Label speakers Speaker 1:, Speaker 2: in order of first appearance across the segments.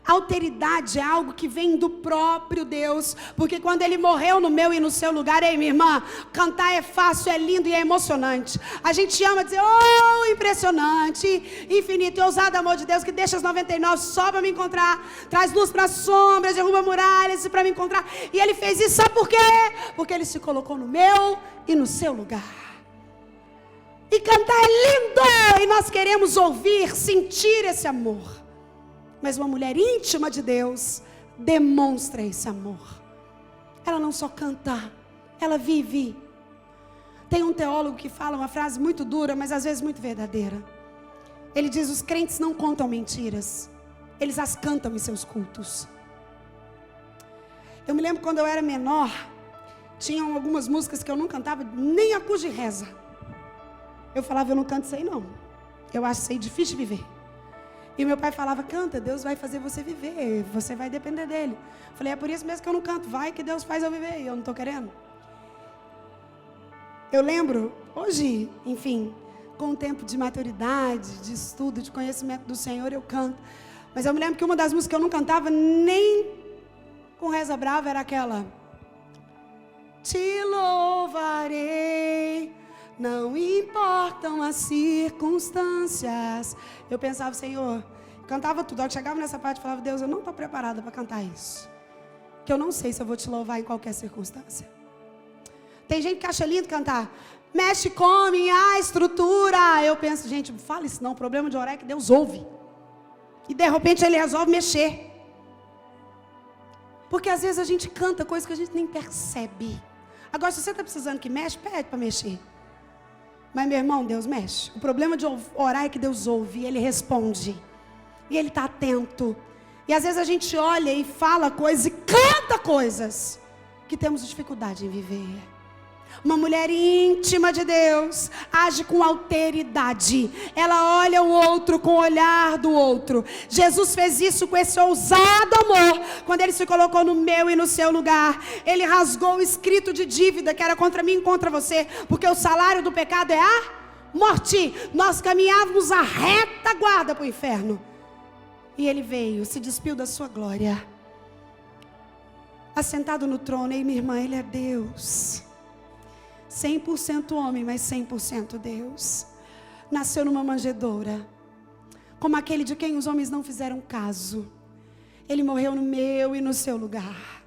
Speaker 1: Alteridade é algo que vem do próprio Deus, porque quando Ele morreu no meu e no seu lugar, ei, minha irmã, cantar é fácil, é lindo e é emocionante. A gente ama dizer, oh, impressionante, infinito e ousado amor de Deus, que deixa as 99 só para me encontrar, traz luz para as sombras, derruba muralhas para me encontrar. E Ele fez isso, sabe por quê? Porque Ele se colocou no meu e no seu lugar. E cantar é lindo, e nós queremos ouvir, sentir esse amor. Mas uma mulher íntima de Deus demonstra esse amor. Ela não só canta, ela vive. Tem um teólogo que fala uma frase muito dura, mas às vezes muito verdadeira. Ele diz, os crentes não contam mentiras, eles as cantam em seus cultos. Eu me lembro quando eu era menor, tinham algumas músicas que eu não cantava, nem a cruz de reza. Eu falava, eu não canto isso aí não, eu acho isso aí difícil de viver. E meu pai falava, canta, Deus vai fazer você viver, você vai depender dele. Eu falei, é por isso mesmo que eu não canto, vai que Deus faz eu viver, e eu não estou querendo. Eu lembro, hoje, enfim, com o tempo de maturidade, de estudo, de conhecimento do Senhor, eu canto. Mas eu me lembro que uma das músicas que eu não cantava, nem com reza brava, era aquela. Te louvarei, não importam as circunstâncias. Eu pensava, Senhor, cantava tudo. Ao que chegava nessa parte, eu falava, Deus, eu não estou preparada para cantar isso. Que eu não sei se eu vou te louvar em qualquer circunstância. Tem gente que acha lindo cantar, mexe com minha estrutura. Eu penso, gente, não fala isso não, o problema de orar é que Deus ouve. E de repente Ele resolve mexer. Porque às vezes a gente canta coisas que a gente nem percebe. Agora, se você está precisando que mexe, pede para mexer. Mas, meu irmão, Deus mexe. O problema de orar é que Deus ouve, Ele responde. E Ele está atento. E às vezes a gente olha e fala coisas e canta coisas que temos dificuldade em viver. Uma mulher íntima de Deus age com alteridade. Ela olha o outro com o olhar do outro. Jesus fez isso com esse ousado amor. Quando Ele se colocou no meu e no seu lugar, Ele rasgou o escrito de dívida que era contra mim e contra você. Porque o salário do pecado é a morte. Nós caminhávamos a retaguarda para o inferno. E Ele veio, se despiu da sua glória. Assentado no trono, e minha irmã, Ele é Deus. 100% homem, mas 100% Deus. Nasceu numa manjedoura, como aquele de quem os homens não fizeram caso. Ele morreu no meu e no seu lugar,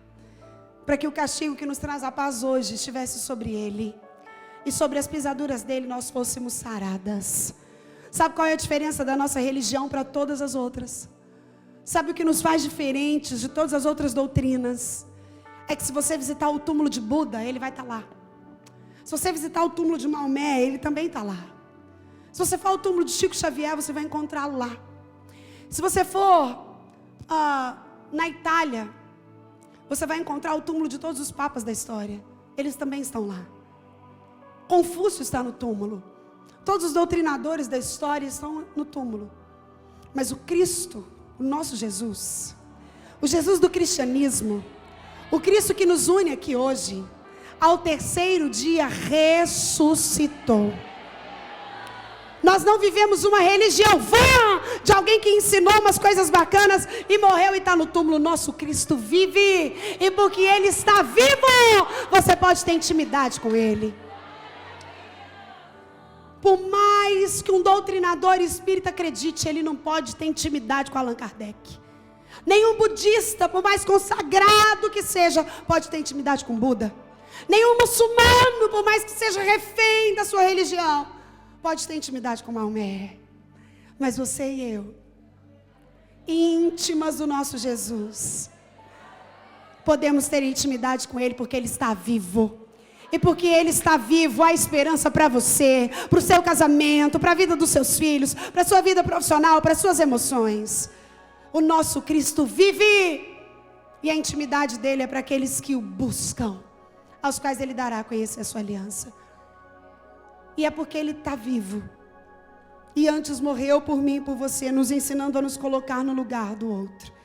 Speaker 1: para que o castigo que nos traz a paz hoje estivesse sobre Ele, e sobre as pisaduras dele nós fôssemos saradas. Sabe qual é a diferença da nossa religião para todas as outras? Sabe o que nos faz diferentes de todas as outras doutrinas? É que se você visitar o túmulo de Buda, ele vai estar lá. Se você visitar o túmulo de Maomé, ele também está lá. Se você for ao túmulo de Chico Xavier, você vai encontrá-lo lá. Se você for na Itália, você vai encontrar o túmulo de todos os papas da história. Eles também estão lá. Confúcio está no túmulo. Todos os doutrinadores da história estão no túmulo. Mas o Cristo, o nosso Jesus, o Jesus do cristianismo, o Cristo que nos une aqui hoje, ao terceiro dia ressuscitou. Nós não vivemos uma religião de alguém que ensinou umas coisas bacanas e morreu e está no túmulo. Nosso Cristo vive, e porque Ele está vivo, você pode ter intimidade com Ele. Por mais que um doutrinador espírita acredite, ele não pode ter intimidade com Allan Kardec. Nenhum budista, por mais consagrado que seja, pode ter intimidade com Buda. Nenhum muçulmano, por mais que seja refém da sua religião, pode ter intimidade com Maomé. Mas você e eu, íntimas do nosso Jesus, podemos ter intimidade com Ele porque Ele está vivo. E porque Ele está vivo, há esperança para você, para o seu casamento, para a vida dos seus filhos, para a sua vida profissional, para as suas emoções. O nosso Cristo vive, e a intimidade dEle é para aqueles que o buscam, aos quais Ele dará a conhecer a sua aliança. E é porque Ele está vivo, e antes morreu por mim e por você, nos ensinando a nos colocar no lugar do outro.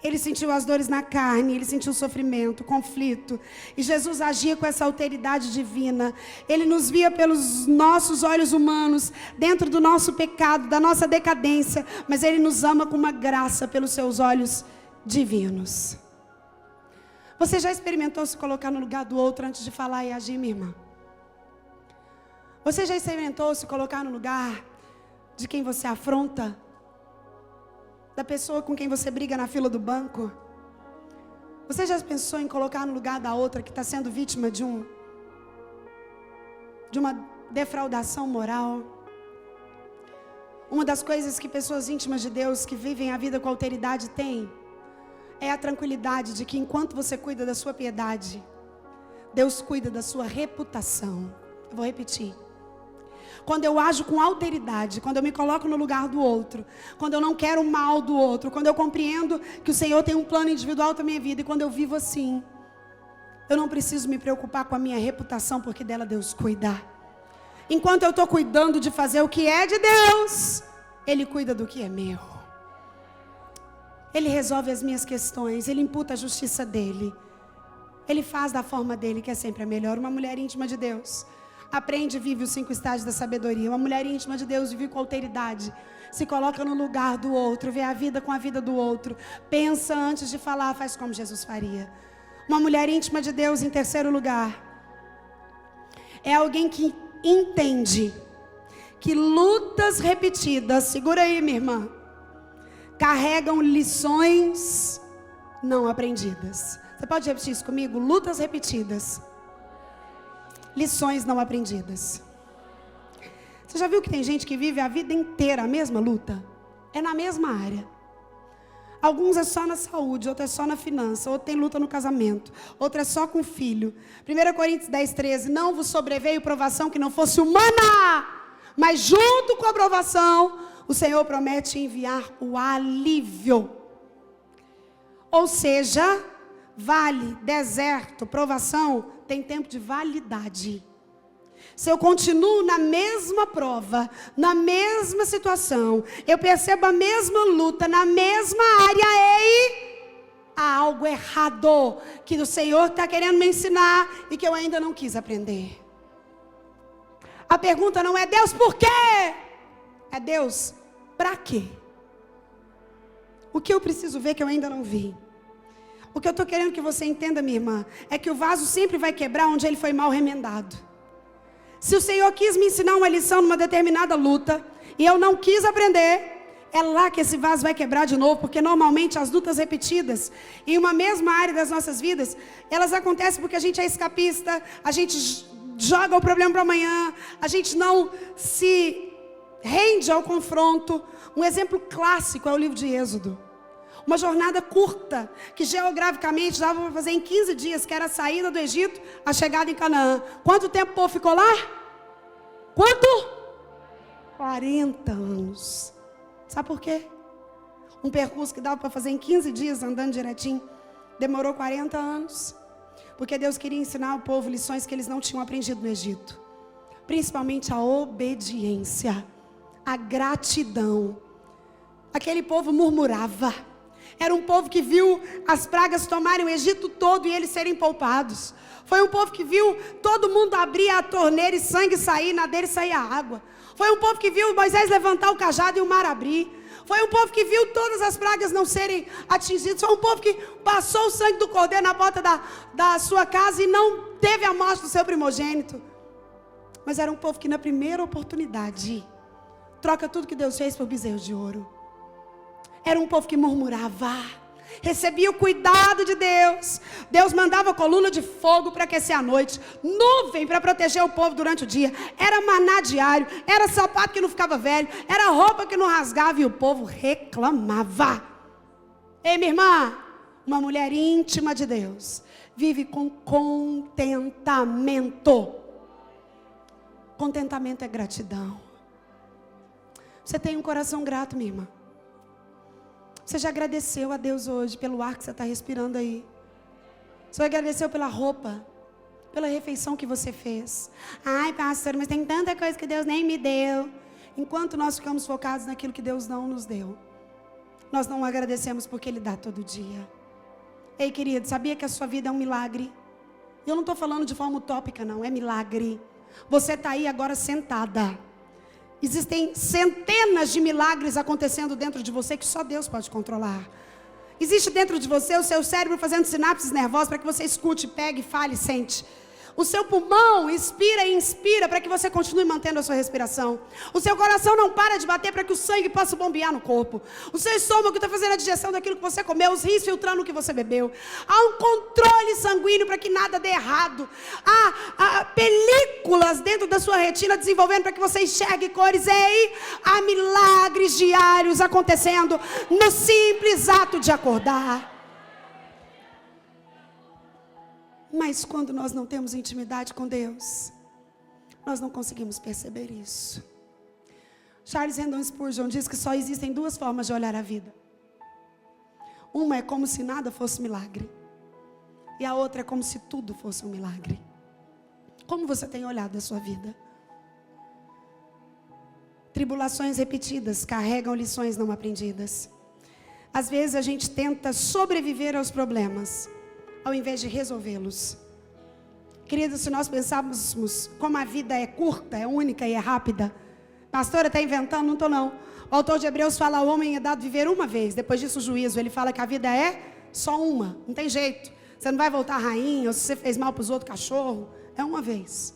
Speaker 1: Ele sentiu as dores na carne, Ele sentiu o sofrimento, o conflito. E Jesus agia com essa alteridade divina. Ele nos via pelos nossos olhos humanos, dentro do nosso pecado, da nossa decadência. Mas Ele nos ama com uma graça pelos seus olhos divinos. Você já experimentou se colocar no lugar do outro antes de falar e agir, minha irmã? Você já experimentou se colocar no lugar de quem você afronta? Da pessoa com quem você briga na fila do banco? Você já pensou em colocar no lugar da outra que está sendo vítima de uma defraudação moral? Uma das coisas que pessoas íntimas de Deus que vivem a vida com alteridade têm é a tranquilidade de que enquanto você cuida da sua piedade, Deus cuida da sua reputação. Eu vou repetir. Quando eu ajo com alteridade, quando eu me coloco no lugar do outro, quando eu não quero o mal do outro, quando eu compreendo que o Senhor tem um plano individual para a minha vida, e quando eu vivo assim, eu não preciso me preocupar com a minha reputação, porque dela Deus cuida. Enquanto eu estou cuidando de fazer o que é de Deus, Ele cuida do que é meu. Ele resolve as minhas questões, Ele imputa a justiça dEle. Ele faz da forma dEle, que é sempre a melhor. Uma mulher íntima de Deus aprende e vive os 5 estágios da sabedoria. Uma mulher íntima de Deus vive com alteridade. Se coloca no lugar do outro, vê a vida com a vida do outro. Pensa antes de falar, faz como Jesus faria. Uma mulher íntima de Deus, em terceiro lugar, é alguém que entende que lutas repetidas, segura aí, minha irmã, carregam lições não aprendidas. Você pode repetir isso comigo? Lutas repetidas, lições não aprendidas. Você já viu que tem gente que vive a vida inteira a mesma luta? É na mesma área. Alguns é só na saúde, outro é só na finança, outro tem luta no casamento, outro é só com o filho. 1 Coríntios 10:13, não vos sobreveio provação que não fosse humana, mas junto com a provação, o Senhor promete enviar o alívio. Ou seja, vale, deserto, provação, tem tempo de validade. Se eu continuo na mesma prova, na mesma situação, eu percebo a mesma luta, na mesma área, ei, há algo errado que o Senhor está querendo me ensinar e que eu ainda não quis aprender. A pergunta não é Deus, por quê? É Deus, para quê? O que eu preciso ver que eu ainda não vi? O que eu estou querendo que você entenda, minha irmã, é que o vaso sempre vai quebrar onde ele foi mal remendado. Se o Senhor quis me ensinar uma lição numa determinada luta, e eu não quis aprender, é lá que esse vaso vai quebrar de novo, porque normalmente as lutas repetidas, em uma mesma área das nossas vidas, elas acontecem porque a gente é escapista, a gente joga o problema para amanhã, a gente não se rende ao confronto. Um exemplo clássico é o livro de Êxodo. Uma jornada curta, que geograficamente dava para fazer em 15 dias, que era a saída do Egito, a chegada em Canaã. Quanto tempo o povo ficou lá? Quanto? 40 anos. Sabe por quê? Um percurso que dava para fazer em 15 dias, andando direitinho, demorou 40 anos. Porque Deus queria ensinar ao povo lições que eles não tinham aprendido no Egito. Principalmente a obediência, a gratidão. Aquele povo murmurava. Era um povo que viu as pragas tomarem o Egito todo e eles serem poupados. Foi um povo que viu todo mundo abrir a torneira e sangue sair, na dele sair a água. Foi um povo que viu Moisés levantar o cajado e o mar abrir. Foi um povo que viu todas as pragas não serem atingidas. Foi um povo que passou o sangue do cordeiro na porta da sua casa e não teve a morte do seu primogênito. Mas era um povo que na primeira oportunidade troca tudo que Deus fez por bezerros de ouro. Era um povo que murmurava, recebia o cuidado de Deus. Deus mandava coluna de fogo para aquecer a noite, nuvem para proteger o povo durante o dia. Era maná diário, era sapato que não ficava velho, era roupa que não rasgava e o povo reclamava. Ei, minha irmã, uma mulher íntima de Deus vive com contentamento. Contentamento é gratidão. Você tem um coração grato, minha irmã? Você já agradeceu a Deus hoje pelo ar que você está respirando aí? Você agradeceu pela roupa, pela refeição que você fez? Ai, pastor, mas tem tanta coisa que Deus nem me deu. Enquanto nós ficamos focados naquilo que Deus não nos deu, nós não agradecemos porque Ele dá todo dia. Ei, querido, sabia que a sua vida é um milagre? E eu não estou falando de forma utópica, não, é milagre. Você está aí agora sentada. Existem centenas de milagres acontecendo dentro de você que só Deus pode controlar. Existe dentro de você o seu cérebro fazendo sinapses nervosas para que você escute, pegue, fale, sente. O seu pulmão inspira e inspira para que você continue mantendo a sua respiração. O seu coração não para de bater para que o sangue possa bombear no corpo. O seu estômago está fazendo a digestão daquilo que você comeu, os rins filtrando o que você bebeu. Há um controle sanguíneo para que nada dê errado. Há películas dentro da sua retina desenvolvendo para que você enxergue cores. Ei, há milagres diários acontecendo no simples ato de acordar. Mas quando nós não temos intimidade com Deus, nós não conseguimos perceber isso. Charles Haddon Spurgeon diz que só existem duas formas de olhar a vida. Uma é como se nada fosse milagre. E a outra é como se tudo fosse um milagre. Como você tem olhado a sua vida? Tribulações repetidas carregam lições não aprendidas. Às vezes a gente tenta sobreviver aos problemas, ao invés de resolvê-los. Queridos, se nós pensarmos como a vida é curta, é única e é rápida. Pastora, está inventando? Não estou não. O autor de Hebreus fala, ao homem é dado viver uma vez, depois disso o juízo. Ele fala que a vida é só uma, não tem jeito. Você não vai voltar rainha, ou se você fez mal para os outros cachorros, é uma vez.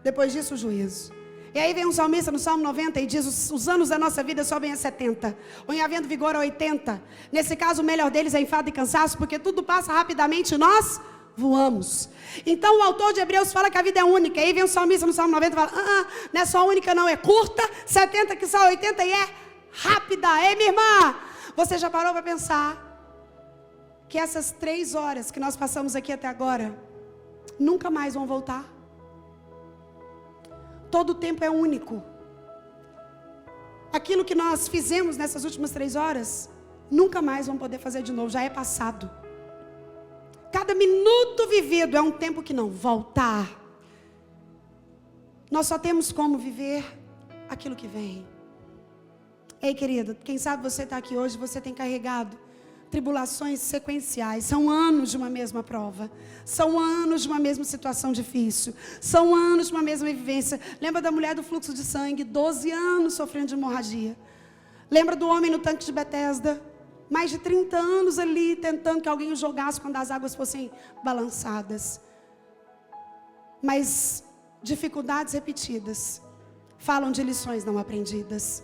Speaker 1: Depois disso o juízo. E aí vem um salmista no Salmo 90 e diz, os anos da nossa vida sobem a 70, ou em havendo vigor a 80. Nesse caso o melhor deles é enfado e cansaço, porque tudo passa rapidamente e nós voamos. Então o autor de Hebreus fala que a vida é única. E aí vem um salmista no Salmo 90 e fala, não é só única não, é curta, 70 que só 80 e é rápida. Ei, minha irmã, você já parou para pensar que essas 3 horas que nós passamos aqui até agora nunca mais vão voltar? Todo o tempo é único. Aquilo que nós fizemos nessas últimas 3 horas, nunca mais vamos poder fazer de novo, já é passado. Cada minuto vivido é um tempo que não volta. Nós só temos como viver aquilo que vem. Ei, querido, quem sabe você está aqui hoje, você tem carregado tribulações sequenciais. São anos de uma mesma prova. São anos de uma mesma situação difícil. São anos de uma mesma vivência. Lembra da mulher do fluxo de sangue? 12 anos sofrendo de hemorragia. Lembra do homem no tanque de Betesda? Mais de 30 anos ali, tentando que alguém o jogasse quando as águas fossem balançadas. Mas dificuldades repetidas falam de lições não aprendidas.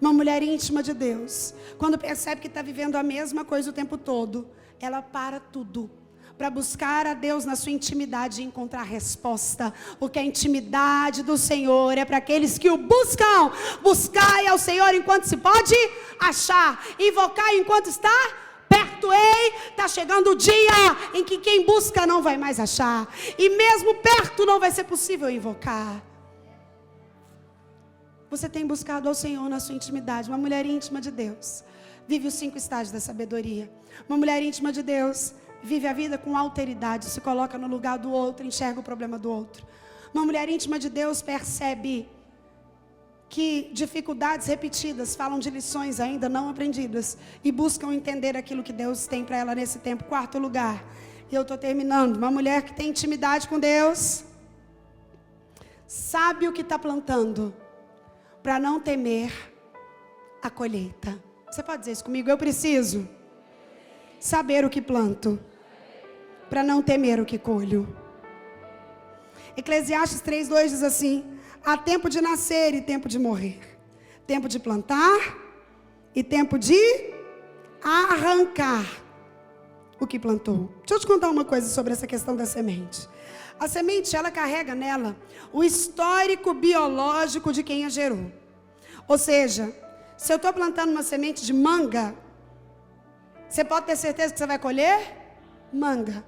Speaker 1: Uma mulher íntima de Deus, quando percebe que está vivendo a mesma coisa o tempo todo, ela para tudo para buscar a Deus na sua intimidade e encontrar resposta. Porque a intimidade do Senhor é para aqueles que o buscam. Buscai ao Senhor enquanto se pode achar, invocar enquanto está perto. Ei, está chegando o dia em que quem busca não vai mais achar, e mesmo perto não vai ser possível invocar. Você tem buscado ao Senhor na sua intimidade? Uma mulher íntima de Deus vive os 5 estágios da sabedoria. Uma mulher íntima de Deus vive a vida com alteridade, se coloca no lugar do outro, enxerga o problema do outro. Uma mulher íntima de Deus percebe que dificuldades repetidas falam de lições ainda não aprendidas e buscam entender aquilo que Deus tem para ela nesse tempo. 4º lugar, e eu estou terminando. Uma mulher que tem intimidade com Deus sabe o que está plantando, para não temer a colheita. Você pode dizer isso comigo? Eu preciso saber o que planto, para não temer o que colho. Eclesiastes 3:2 diz assim: há tempo de nascer e tempo de morrer, tempo de plantar e tempo de arrancar o que plantou. Deixa eu te contar uma coisa sobre essa questão da semente. A semente, ela carrega nela o histórico biológico de quem a gerou. Ou seja, se eu estou plantando uma semente de manga, você pode ter certeza que você vai colher manga.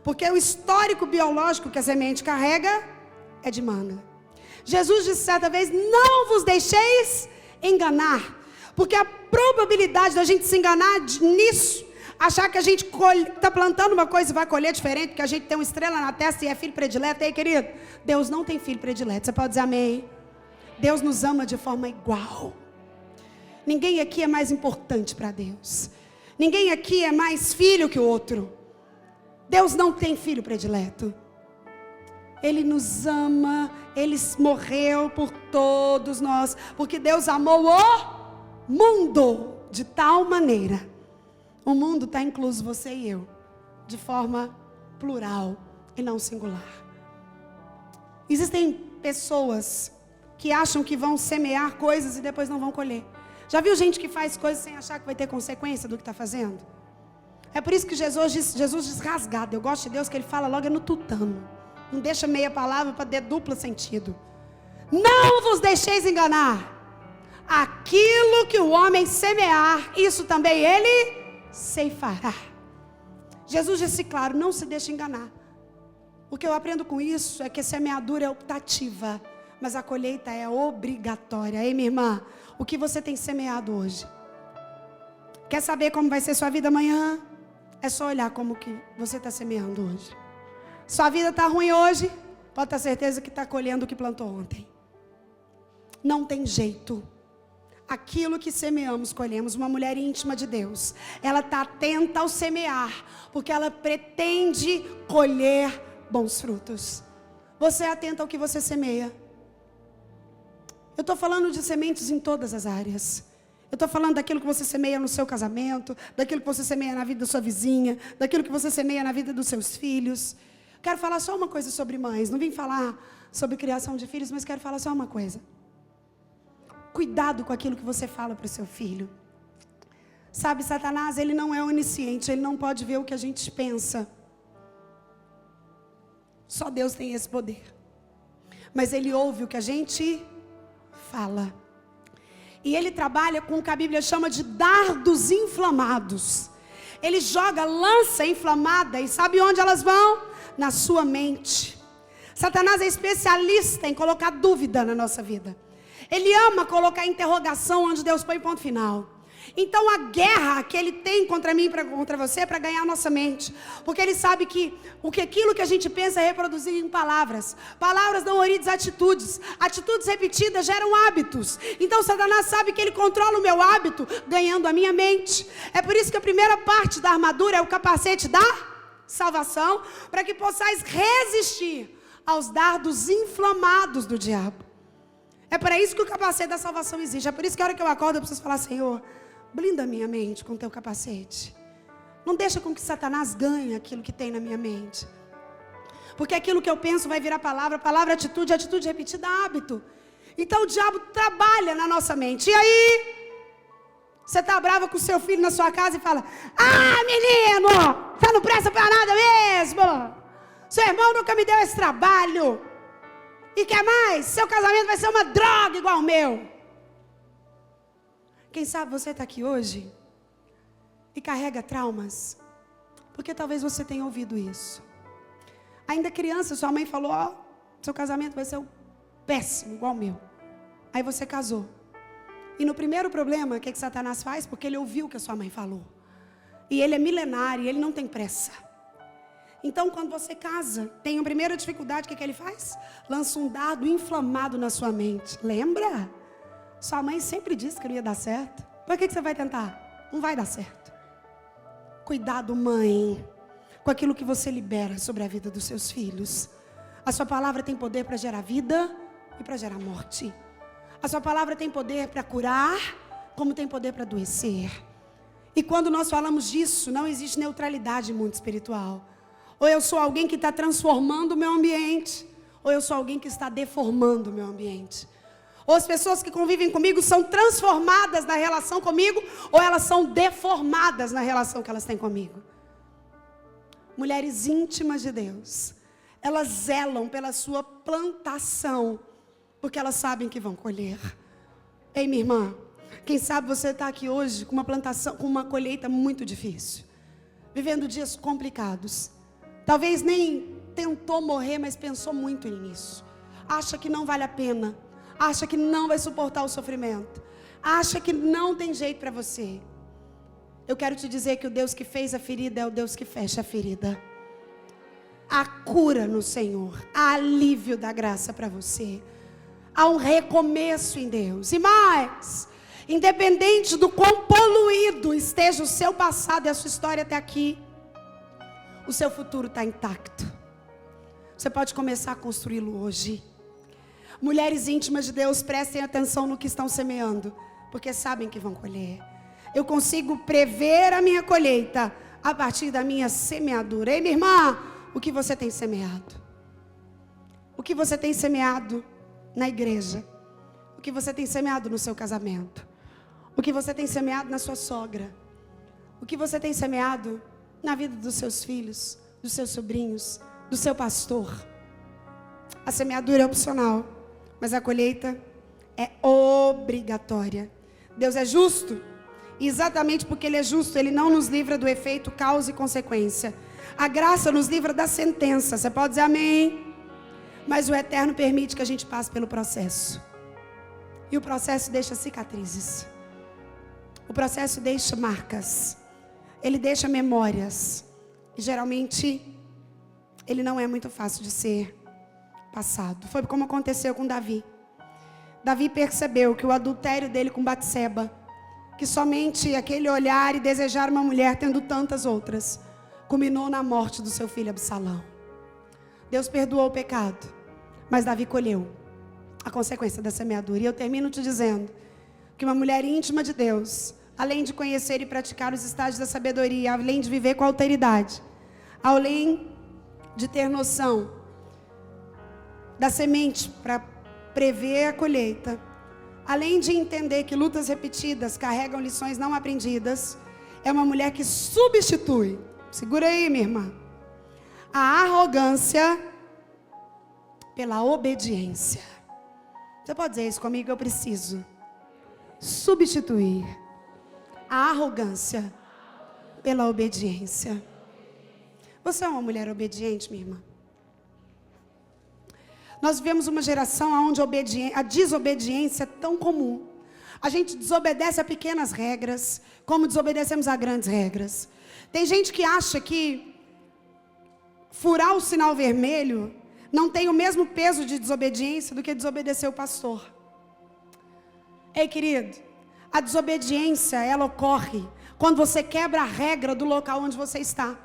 Speaker 1: Porque o histórico biológico que a semente carrega é de manga. Jesus disse certa vez: não vos deixeis enganar. Porque a probabilidade da gente se enganar nisso, achar que a gente está plantando uma coisa e vai colher diferente, porque a gente tem uma estrela na testa e é filho predileto. Ei, querido, Deus não tem filho predileto. Você pode dizer amém? Deus nos ama de forma igual. Ninguém aqui é mais importante para Deus. Ninguém aqui é mais filho que o outro. Deus não tem filho predileto. Ele nos ama. Ele morreu por todos nós. Porque Deus amou o mundo de tal maneira O mundo está incluso você e eu, de forma plural e não singular. Existem pessoas que acham que vão semear coisas e depois não vão colher. Já viu gente que faz coisas sem achar que vai ter consequência do que está fazendo? É por isso que Jesus diz rasgado. Eu gosto de Deus que Ele fala logo no tutano. Não deixa meia palavra para ter duplo sentido. Não vos deixeis enganar. Aquilo que o homem semear, isso também ele ceifará. Jesus disse claro, não se deixe enganar. O que eu aprendo com isso é que a semeadura é optativa, mas a colheita é obrigatória. Ei, minha irmã, o que você tem semeado hoje? Quer saber como vai ser sua vida amanhã? É só olhar como que você está semeando hoje. Sua vida está ruim hoje, pode ter certeza que está colhendo o que plantou ontem. Não tem jeito. Aquilo que semeamos, colhemos. Uma mulher íntima de Deus, ela está atenta ao semear, porque ela pretende colher bons frutos. Você é atenta ao que você semeia. Eu estou falando de sementes em todas as áreas. Eu estou falando daquilo que você semeia no seu casamento, daquilo que você semeia na vida da sua vizinha, daquilo que você semeia na vida dos seus filhos. Quero falar só uma coisa sobre mães. Não vim falar sobre criação de filhos, mas quero falar só uma coisa. Cuidado com aquilo que você fala para o seu filho. Sabe, Satanás, ele não é onisciente, ele não pode ver o que a gente pensa. Só Deus tem esse poder. Mas ele ouve o que a gente fala. E ele trabalha com o que a Bíblia chama de dardos inflamados. Ele joga lança inflamada e sabe onde elas vão? Na sua mente. Satanás é especialista em colocar dúvida na nossa vida. Ele ama colocar interrogação onde Deus põe ponto final. Então a guerra que ele tem contra mim e contra você é para ganhar a nossa mente. Porque ele sabe que aquilo que a gente pensa é reproduzido em palavras. Palavras dão origem a atitudes. Atitudes repetidas geram hábitos. Então Satanás sabe que ele controla o meu hábito ganhando a minha mente. É por isso que a primeira parte da armadura é o capacete da salvação, para que possais resistir aos dardos inflamados do diabo. É para isso que o capacete da salvação existe. É por isso que a hora que eu acordo eu preciso falar: Senhor, blinda a minha mente com o teu capacete. Não deixa com que Satanás ganhe aquilo que tem na minha mente. Porque aquilo que eu penso vai virar palavra, palavra atitude, atitude repetida hábito. Então o diabo trabalha na nossa mente. E aí, você está brava com o seu filho na sua casa e fala: ah, menino, você não presta para nada mesmo. Seu irmão nunca me deu esse trabalho. E quer mais? Seu casamento vai ser uma droga igual o meu. Quem sabe você está aqui hoje e carrega traumas, porque talvez você tenha ouvido isso. Ainda criança, sua mãe falou: ó, seu casamento vai ser péssimo, igual o meu. Aí você casou. E no primeiro problema, o que Satanás faz? Porque ele ouviu o que a sua mãe falou. E ele é milenário, ele não tem pressa. Então, quando você casa, tem a primeira dificuldade, o que ele faz? Lança um dardo inflamado na sua mente. Lembra? Sua mãe sempre disse que não ia dar certo. Por que você vai tentar? Não vai dar certo. Cuidado, mãe, com aquilo que você libera sobre a vida dos seus filhos. A sua palavra tem poder para gerar vida e para gerar morte. A sua palavra tem poder para curar, como tem poder para adoecer. E quando nós falamos disso, não existe neutralidade no mundo espiritual. Ou eu sou alguém que está transformando o meu ambiente, ou eu sou alguém que está deformando o meu ambiente. Ou as pessoas que convivem comigo são transformadas na relação comigo, ou elas são deformadas na relação que elas têm comigo. Mulheres íntimas de Deus, elas zelam pela sua plantação, porque elas sabem que vão colher. Ei, minha irmã, quem sabe você está aqui hoje com uma plantação, com uma colheita muito difícil, vivendo dias complicados. Talvez nem tentou morrer, mas pensou muito nisso. Acha que não vale a pena. Acha que não vai suportar o sofrimento. Acha que não tem jeito para você. Eu quero te dizer que o Deus que fez a ferida é o Deus que fecha a ferida. Há cura no Senhor. Há alívio da graça para você. Há um recomeço em Deus. E mais, independente do quão poluído esteja o seu passado e a sua história até aqui, o seu futuro está intacto. Você pode começar a construí-lo hoje. Mulheres íntimas de Deus, prestem atenção no que estão semeando, porque sabem que vão colher. Eu consigo prever a minha colheita a partir da minha semeadura. Ei, minha irmã, o que você tem semeado? O que você tem semeado na igreja? O que você tem semeado no seu casamento? O que você tem semeado na sua sogra? O que você tem semeado na vida dos seus filhos, dos seus sobrinhos, do seu pastor? A semeadura é opcional, mas a colheita é obrigatória. Deus é justo, e exatamente porque Ele é justo, Ele não nos livra do efeito causa e consequência. A graça nos livra da sentença. Você pode dizer amém? Mas o Eterno permite que a gente passe pelo processo. E o processo deixa cicatrizes. O processo deixa marcas. Ele deixa memórias. E geralmente, ele não é muito fácil de ser passado. Foi como aconteceu com Davi. Davi percebeu que o adultério dele com Batseba, que somente aquele olhar e desejar uma mulher tendo tantas outras, culminou na morte do seu filho Absalão. Deus perdoou o pecado, mas Davi colheu a consequência da semeadura. E eu termino te dizendo que uma mulher íntima de Deus, além de conhecer e praticar os estágios da sabedoria, além de viver com alteridade, além de ter noção da semente para prever a colheita, além de entender que lutas repetidas carregam lições não aprendidas, é uma mulher que substitui, segura aí, minha irmã, a arrogância pela obediência. Você pode dizer isso comigo? Eu preciso substituir a arrogância pela obediência. Você é uma mulher obediente, minha irmã? Nós vivemos uma geração onde a desobediência é tão comum. A gente desobedece a pequenas regras, como desobedecemos a grandes regras. Tem gente que acha que furar o sinal vermelho não tem o mesmo peso de desobediência do que desobedecer o pastor. Ei, querido, a desobediência, ela ocorre quando você quebra a regra do local onde você está.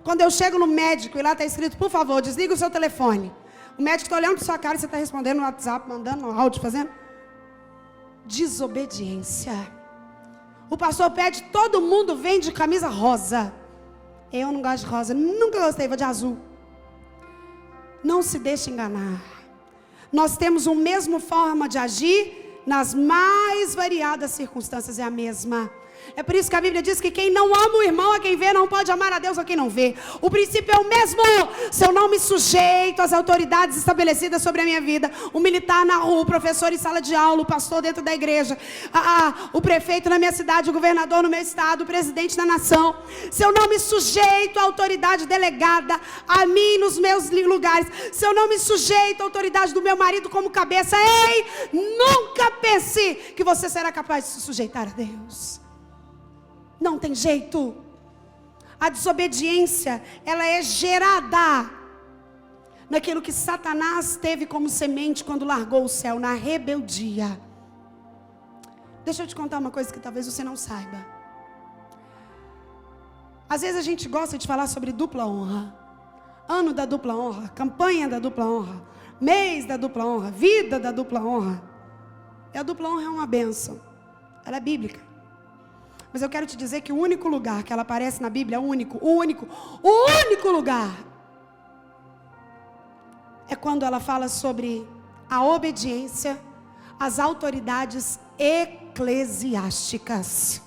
Speaker 1: Quando eu chego no médico e lá está escrito, por favor, desliga o seu telefone. O médico está olhando para sua cara e você está respondendo no WhatsApp, mandando no áudio, fazendo desobediência. O pastor pede, todo mundo vem de camisa rosa. Eu não gosto de rosa, nunca gostei, vou de azul. Não se deixe enganar. Nós temos a mesma forma de agir nas mais variadas circunstâncias, é a mesma. É por isso que a Bíblia diz que quem não ama o irmão a quem vê não pode amar a Deus a quem não vê. O princípio é o mesmo. Se eu não me sujeito às autoridades estabelecidas sobre a minha vida, o militar na rua, o professor em sala de aula, o pastor dentro da igreja, o prefeito na minha cidade, o governador no meu estado, o presidente da nação, se eu não me sujeito à autoridade delegada a mim nos meus lugares, se eu não me sujeito à autoridade do meu marido como cabeça, ei, nunca pense que você será capaz de se sujeitar a Deus. Não tem jeito. A desobediência, ela é gerada naquilo que Satanás teve como semente quando largou o céu, na rebeldia. Deixa eu te contar uma coisa que talvez você não saiba. Às vezes a gente gosta de falar sobre dupla honra. Ano da dupla honra, campanha da dupla honra, mês da dupla honra, vida da dupla honra. E a dupla honra é uma bênção. Ela é bíblica. Mas eu quero te dizer que o único lugar que ela aparece na Bíblia, o único lugar, é quando ela fala sobre a obediência às autoridades eclesiásticas.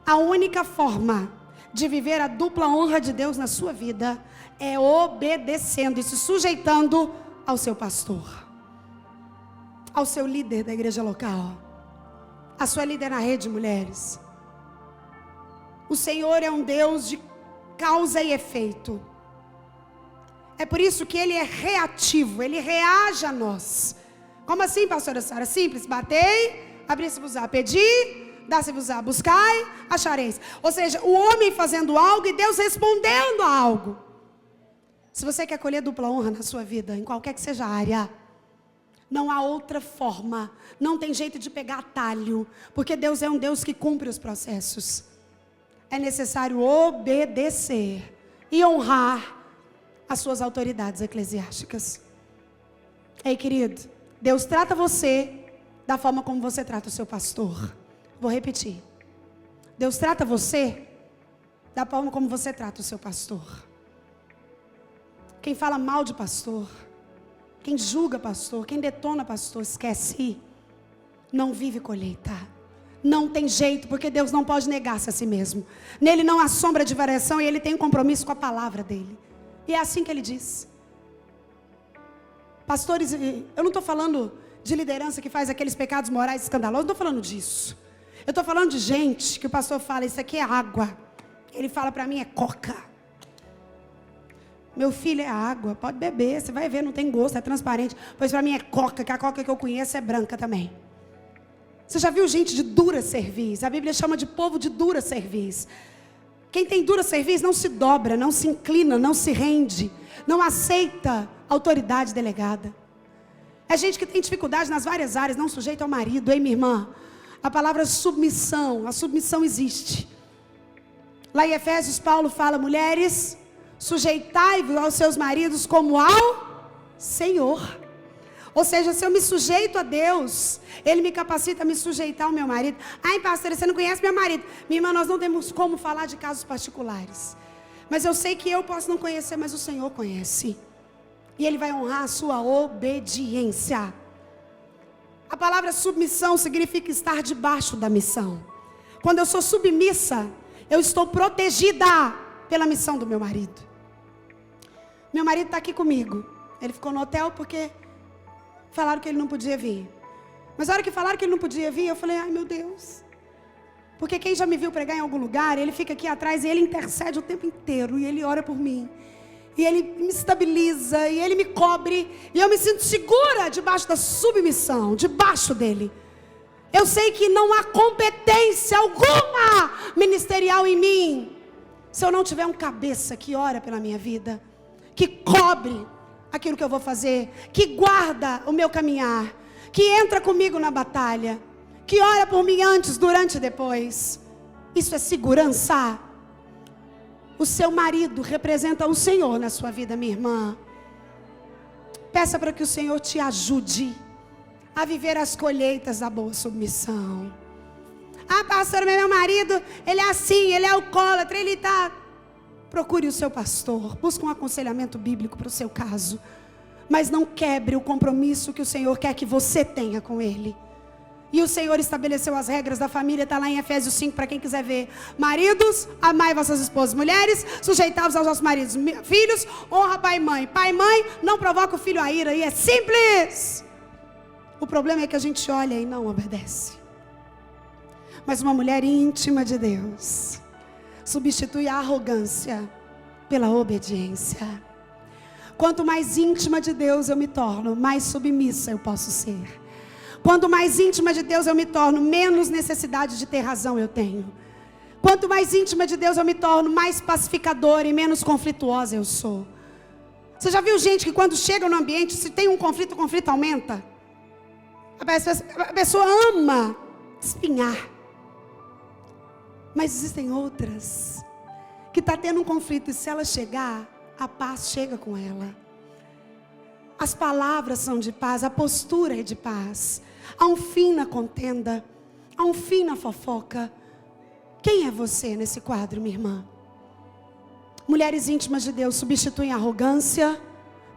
Speaker 1: A única forma de viver a dupla honra de Deus na sua vida é obedecendo e se sujeitando ao seu pastor, ao seu líder da igreja local, à sua líder na rede de mulheres. O Senhor é um Deus de causa e efeito. É por isso que Ele é reativo, Ele reage a nós. Como assim, pastora Sara? Simples, batei, abri-se-vos-á, pedi, dá-se-vos-á, buscai, achareis. Ou seja, o homem fazendo algo e Deus respondendo a algo. Se você quer colher dupla honra na sua vida, em qualquer que seja a área, não há outra forma, não tem jeito de pegar atalho, porque Deus é um Deus que cumpre os processos. É necessário obedecer e honrar as suas autoridades eclesiásticas. Ei, querido, Deus trata você da forma como você trata o seu pastor. Vou repetir. Deus trata você da forma como você trata o seu pastor. Quem fala mal de pastor, quem julga pastor, quem detona pastor, esquece, não vive colheita. Não tem jeito, porque Deus não pode negar-se a si mesmo. Nele não há sombra de variação e Ele tem um compromisso com a palavra dEle. E é assim que Ele diz. Pastores, eu não estou falando de liderança que faz aqueles pecados morais escandalosos, não estou falando disso. Eu estou falando de gente que o pastor fala, isso aqui é água. Ele fala para mim, é coca. Meu filho, é água, pode beber, você vai ver, não tem gosto, é transparente. Pois para mim é coca, que a coca que eu conheço é branca também. Você já viu gente de dura cerviz? A Bíblia chama de povo de dura cerviz. Quem tem dura cerviz não se dobra, não se inclina, não se rende, não aceita autoridade delegada. É gente que tem dificuldade nas várias áreas, não sujeita ao marido, hein, minha irmã? A palavra submissão, a submissão existe. Lá em Efésios, Paulo fala, mulheres, sujeitai-vos aos seus maridos como ao Senhor. Ou seja, se eu me sujeito a Deus, Ele me capacita a me sujeitar ao meu marido. Ai, pastora, você não conhece meu marido. Minha irmã, nós não temos como falar de casos particulares. Mas eu sei que eu posso não conhecer, mas o Senhor conhece. E Ele vai honrar a sua obediência. A palavra submissão significa estar debaixo da missão. Quando eu sou submissa, eu estou protegida pela missão do meu marido. Meu marido está aqui comigo. Ele ficou no hotel porque falaram que ele não podia vir. Mas na hora que falaram que ele não podia vir, eu falei, ai meu Deus. Porque quem já me viu pregar em algum lugar, ele fica aqui atrás e ele intercede o tempo inteiro. E ele ora por mim. E ele me estabiliza, e ele me cobre. E eu me sinto segura debaixo da submissão, debaixo dele. Eu sei que não há competência alguma ministerial em mim, se eu não tiver um cabeça que ora pela minha vida, que cobre aquilo que eu vou fazer, que guarda o meu caminhar, que entra comigo na batalha, que ora por mim antes, durante e depois. Isso é segurança. O seu marido representa o Senhor na sua vida, minha irmã. Peça para que o Senhor te ajude a viver as colheitas da boa submissão. Ah, pastor, meu marido, ele é assim, ele é alcoólatra, ele está... Procure o seu pastor, busque um aconselhamento bíblico para o seu caso. Mas não quebre o compromisso que o Senhor quer que você tenha com Ele. E o Senhor estabeleceu as regras da família, está lá em Efésios 5, para quem quiser ver. Maridos, amai vossas esposas. Mulheres, sujeitai-vos aos vossos maridos. Filhos, honra pai e mãe. Pai e mãe, não provoca o filho a ira, e é simples. O problema é que a gente olha e não obedece. Mas uma mulher íntima de Deus substitui a arrogância pela obediência. Quanto mais íntima de Deus eu me torno, mais submissa eu posso ser. Quanto mais íntima de Deus eu me torno, menos necessidade de ter razão eu tenho. Quanto mais íntima de Deus eu me torno, mais pacificadora e menos conflituosa eu sou. Você já viu gente que quando chega no ambiente, se tem um conflito, o conflito aumenta? A pessoa ama espinhar. Mas existem outras que está tendo um conflito e se ela chegar, a paz chega com ela. As palavras são de paz, a postura é de paz. Há um fim na contenda, há um fim na fofoca. Quem é você nesse quadro, minha irmã? Mulheres íntimas de Deus substituem a arrogância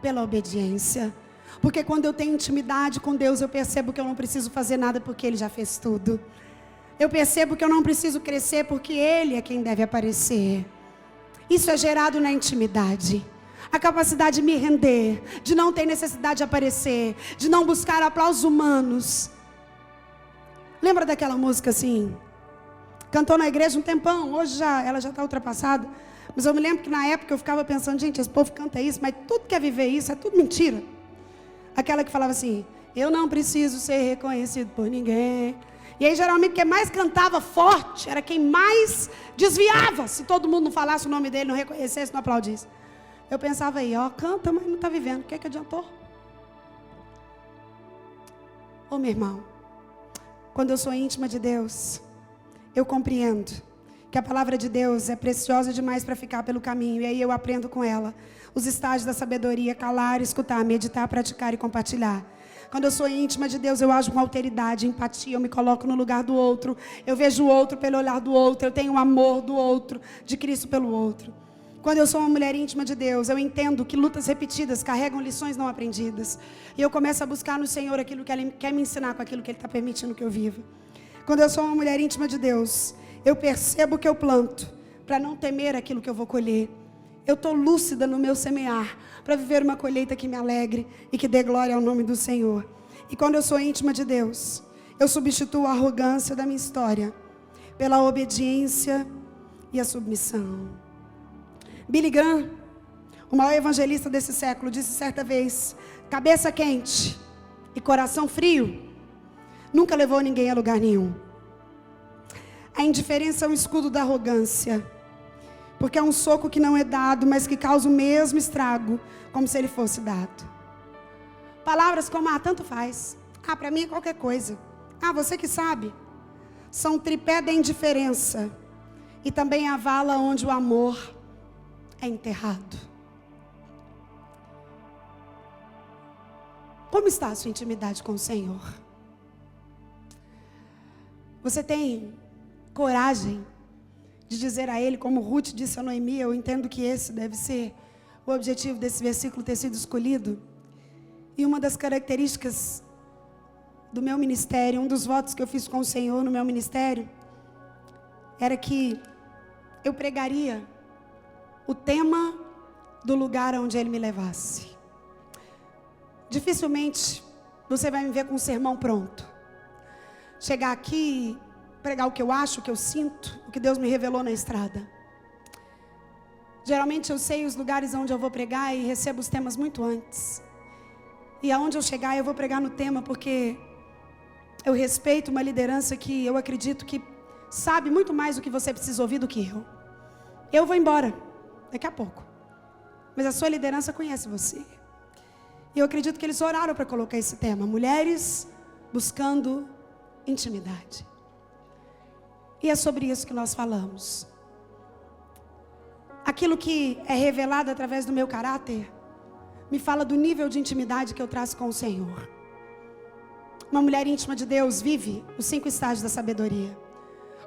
Speaker 1: pela obediência. Porque quando eu tenho intimidade com Deus, eu percebo que eu não preciso fazer nada porque Ele já fez tudo. Eu percebo que eu não preciso crescer porque Ele é quem deve aparecer. Isso é gerado na intimidade. A capacidade de me render, de não ter necessidade de aparecer, de não buscar aplausos humanos. Lembra daquela música assim? Cantou na igreja um tempão, hoje ela já está ultrapassada. Mas eu me lembro que na época eu ficava pensando, gente, esse povo canta isso, mas tudo quer viver isso, é tudo mentira. Aquela que falava assim, eu não preciso ser reconhecido por ninguém. E aí geralmente quem mais cantava forte era quem mais desviava. Se todo mundo não falasse o nome dele, não reconhecesse, não aplaudisse. Eu pensava aí, ó, canta, mas não está vivendo. O que é que adiantou? Ô meu irmão, quando eu sou íntima de Deus, eu compreendo que a palavra de Deus é preciosa demais para ficar pelo caminho. E aí eu aprendo com ela os estágios da sabedoria: calar, escutar, meditar, praticar e compartilhar. Quando eu sou íntima de Deus, eu ajo com alteridade, empatia, eu me coloco no lugar do outro. Eu vejo o outro pelo olhar do outro, eu tenho o amor do outro, de Cristo pelo outro. Quando eu sou uma mulher íntima de Deus, eu entendo que lutas repetidas carregam lições não aprendidas. E eu começo a buscar no Senhor aquilo que Ele quer me ensinar com aquilo que Ele está permitindo que eu viva. Quando eu sou uma mulher íntima de Deus, eu percebo o que eu planto, para não temer aquilo que eu vou colher. Eu estou lúcida no meu semear, para viver uma colheita que me alegre e que dê glória ao nome do Senhor. E quando eu sou íntima de Deus, eu substituo a arrogância da minha história pela obediência e a submissão. Billy Graham, o maior evangelista desse século, disse certa vez: cabeça quente e coração frio nunca levou ninguém a lugar nenhum. A indiferença é um escudo da arrogância, porque é um soco que não é dado, mas que causa o mesmo estrago, como se ele fosse dado. Palavras como: tanto faz, para mim é qualquer coisa, você que sabe, são tripé da indiferença e também a vala onde o amor é enterrado. Como está a sua intimidade com o Senhor? Você tem coragem de dizer a Ele, como Ruth disse a Noemi? Eu entendo que esse deve ser o objetivo desse versículo ter sido escolhido. E uma das características do meu ministério, um dos votos que eu fiz com o Senhor no meu ministério, era que eu pregaria o tema do lugar onde Ele me levasse. Dificilmente você vai me ver com um sermão pronto. Chegar aqui, pregar o que eu acho, o que eu sinto, o que Deus me revelou na estrada. Geralmente eu sei os lugares onde eu vou pregar e recebo os temas muito antes. E aonde eu chegar eu vou pregar no tema, porque eu respeito uma liderança que eu acredito que sabe muito mais do que você precisa ouvir do que eu. Eu vou embora daqui a pouco, mas a sua liderança conhece você. E eu acredito que eles oraram para colocar esse tema: mulheres buscando intimidade. E é sobre isso que nós falamos. Aquilo que é revelado através do meu caráter me fala do nível de intimidade que eu traço com o Senhor. Uma mulher íntima de Deus vive os 5 estágios da sabedoria.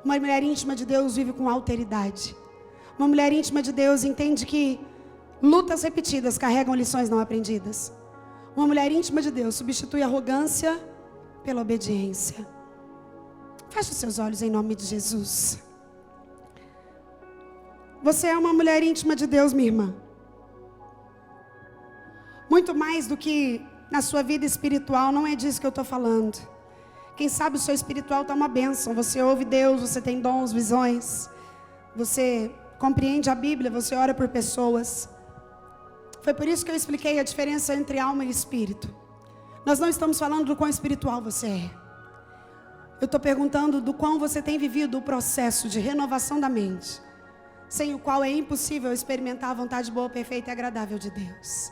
Speaker 1: Uma mulher íntima de Deus vive com alteridade. Uma mulher íntima de Deus entende que lutas repetidas carregam lições não aprendidas. Uma mulher íntima de Deus substitui a arrogância pela obediência. Feche os seus olhos em nome de Jesus. Você é uma mulher íntima de Deus, minha irmã. Muito mais do que na sua vida espiritual, não é disso que eu estou falando. Quem sabe o seu espiritual está uma bênção. Você ouve Deus, você tem dons, visões. Você compreende a Bíblia, você ora por pessoas. Foi por isso que eu expliquei a diferença entre alma e espírito. Nós não estamos falando do quão espiritual você é. Eu estou perguntando do quão você tem vivido o processo de renovação da mente, sem o qual é impossível experimentar a vontade boa, perfeita e agradável de Deus.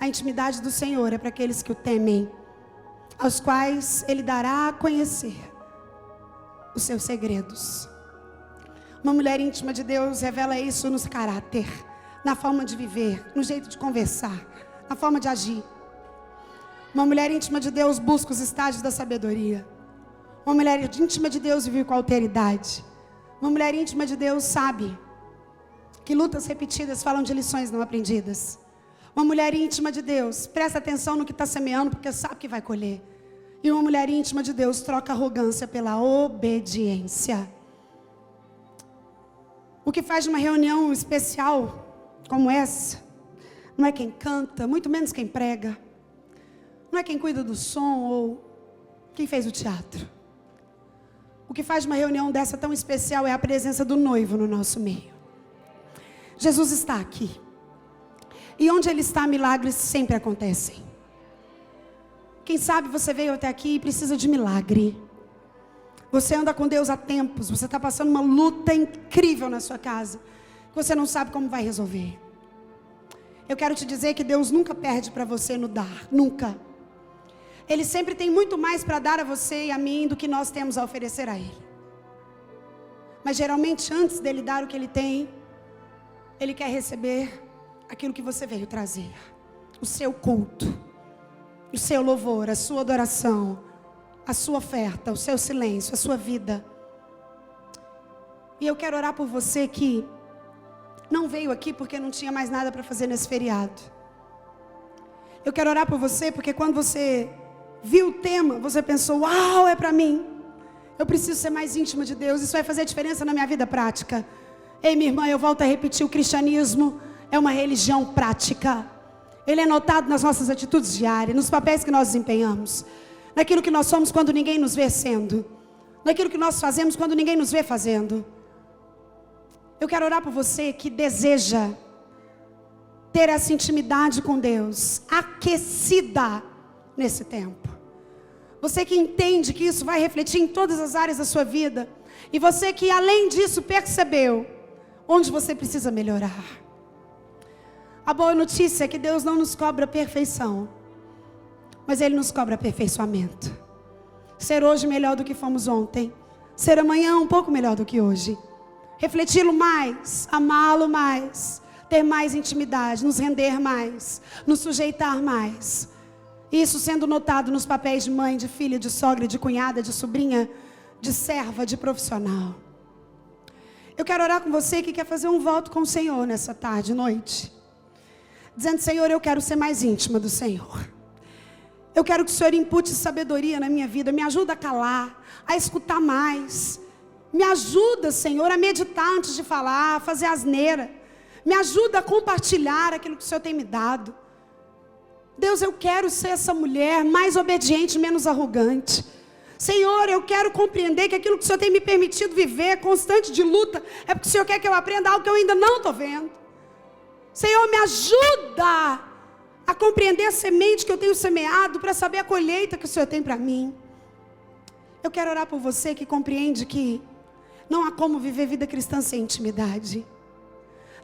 Speaker 1: A intimidade do Senhor é para aqueles que o temem, aos quais Ele dará a conhecer os seus segredos. Uma mulher íntima de Deus revela isso no caráter, na forma de viver, no jeito de conversar, na forma de agir. Uma mulher íntima de Deus busca os estágios da sabedoria. Uma mulher íntima de Deus vive com alteridade. Uma mulher íntima de Deus sabe que lutas repetidas falam de lições não aprendidas. Uma mulher íntima de Deus presta atenção no que está semeando, porque sabe que vai colher. E uma mulher íntima de Deus troca a arrogância pela obediência. O que faz de uma reunião especial como essa, não é quem canta, muito menos quem prega. Não é quem cuida do som ou quem fez o teatro. O que faz de uma reunião dessa tão especial é a presença do noivo no nosso meio. Jesus está aqui. E onde Ele está, milagres sempre acontecem. Quem sabe você veio até aqui e precisa de milagre. Você anda com Deus há tempos, você está passando uma luta incrível na sua casa, que você não sabe como vai resolver. Eu quero te dizer que Deus nunca perde para você no dar, nunca. Ele sempre tem muito mais para dar a você e a mim do que nós temos a oferecer a Ele. Mas geralmente antes dele dar o que Ele tem, Ele quer receber aquilo que você veio trazer, o seu culto. o seu louvor, a sua adoração, a sua oferta, o seu silêncio, a sua vida. E eu quero orar por você que não veio aqui porque não tinha mais nada para fazer nesse feriado. Eu quero orar por você porque quando você viu o tema, você pensou, uau, é para mim. Eu preciso ser mais íntima de Deus, isso vai fazer diferença na minha vida prática. Ei, minha irmã, eu volto a repetir, o cristianismo é uma religião prática. Ele é notado nas nossas atitudes diárias, nos papéis que nós desempenhamos, naquilo que nós somos quando ninguém nos vê sendo, naquilo que nós fazemos quando ninguém nos vê fazendo. Eu quero orar por você que deseja ter essa intimidade com Deus, aquecida nesse tempo. Você que entende que isso vai refletir em todas as áreas da sua vida. E você que além disso percebeu onde você precisa melhorar. A boa notícia é que Deus não nos cobra perfeição, mas Ele nos cobra aperfeiçoamento. Ser hoje melhor do que fomos ontem. Ser amanhã um pouco melhor do que hoje. Refleti-lo mais, amá-lo mais, ter mais intimidade, nos render mais, nos sujeitar mais. Isso sendo notado nos papéis de mãe, de filha, de sogra, de cunhada, de sobrinha, de serva, de profissional. Eu quero orar com você que quer fazer um voto com o Senhor nessa tarde, noite. Dizendo, Senhor, eu quero ser mais íntima do Senhor. Eu quero que o Senhor impute sabedoria na minha vida. Me ajuda a calar, a escutar mais. Me ajuda, Senhor, a meditar antes de falar, a fazer asneira. Me ajuda a compartilhar aquilo que o Senhor tem me dado. Deus, eu quero ser essa mulher mais obediente, menos arrogante. Senhor, eu quero compreender que aquilo que o Senhor tem me permitido viver, constante de luta, é porque o Senhor quer que eu aprenda algo que eu ainda não estou vendo. Senhor, me ajuda a compreender a semente que eu tenho semeado, para saber a colheita que o Senhor tem para mim. Eu quero orar por você que compreende que não há como viver vida cristã sem intimidade.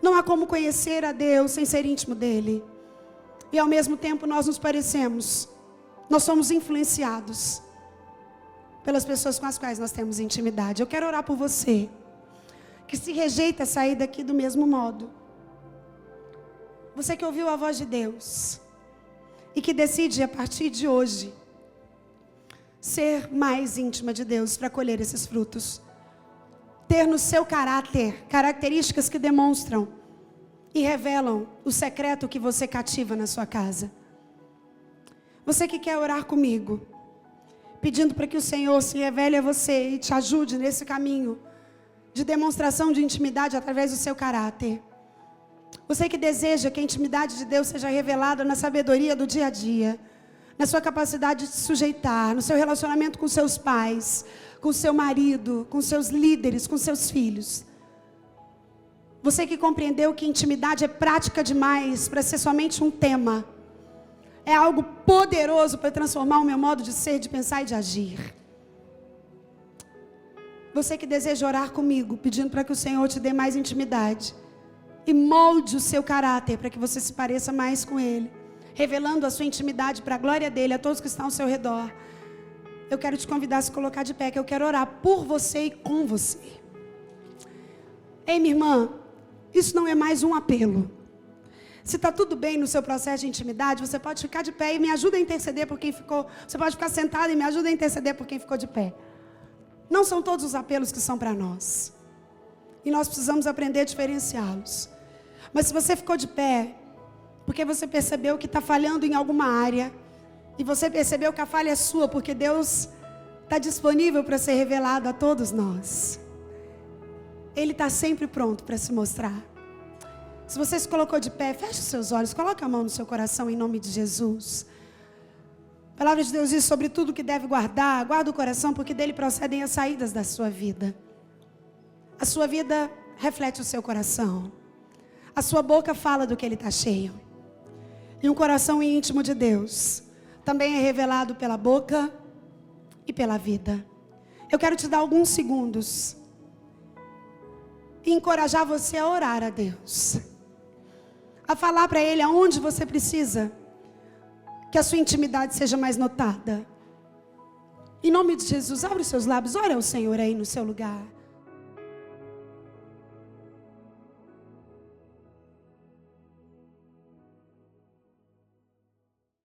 Speaker 1: Não há como conhecer a Deus sem ser íntimo dEle. E ao mesmo tempo nós nos parecemos, nós somos influenciados pelas pessoas com as quais nós temos intimidade. Eu quero orar por você que se rejeita sair daqui do mesmo modo. Você que ouviu a voz de Deus e que decide a partir de hoje ser mais íntima de Deus para colher esses frutos. Ter no seu caráter características que demonstram e revelam o secreto que você cativa na sua casa. Você que quer orar comigo, pedindo para que o Senhor se revele a você e te ajude nesse caminho de demonstração de intimidade através do seu caráter. Você que deseja que a intimidade de Deus seja revelada na sabedoria do dia a dia, na sua capacidade de se sujeitar, no seu relacionamento com seus pais, com seu marido, com seus líderes, com seus filhos. Você que compreendeu que intimidade é prática demais para ser somente um tema. É algo poderoso para transformar o meu modo de ser, de pensar e de agir. Você que deseja orar comigo, pedindo para que o Senhor te dê mais intimidade. E molde o seu caráter para que você se pareça mais com Ele. Revelando a sua intimidade para a glória dEle, a todos que estão ao seu redor. Eu quero te convidar a se colocar de pé, que eu quero orar por você e com você. Ei, minha irmã, isso não é mais um apelo. Se está tudo bem no seu processo de intimidade, você pode ficar de pé e me ajuda a interceder por quem ficou. Você pode ficar sentado e me ajuda a interceder por quem ficou de pé. Não são todos os apelos que são para nós. E nós precisamos aprender a diferenciá-los. Mas se você ficou de pé, porque você percebeu que está falhando em alguma área, e você percebeu que a falha é sua, porque Deus está disponível para ser revelado a todos nós. Ele está sempre pronto para se mostrar. Se você se colocou de pé, feche os seus olhos, coloque a mão no seu coração em nome de Jesus. A palavra de Deus diz sobre tudo que deve guardar, guarda o coração, porque dele procedem as saídas da sua vida. A sua vida reflete o seu coração. A sua boca fala do que ele está cheio. E um coração íntimo de Deus também é revelado pela boca e pela vida. Eu quero te dar alguns segundos e encorajar você a orar a Deus, a falar para Ele aonde você precisa que a sua intimidade seja mais notada. Em nome de Jesus, abre os seus lábios, ore ao Senhor aí no seu lugar.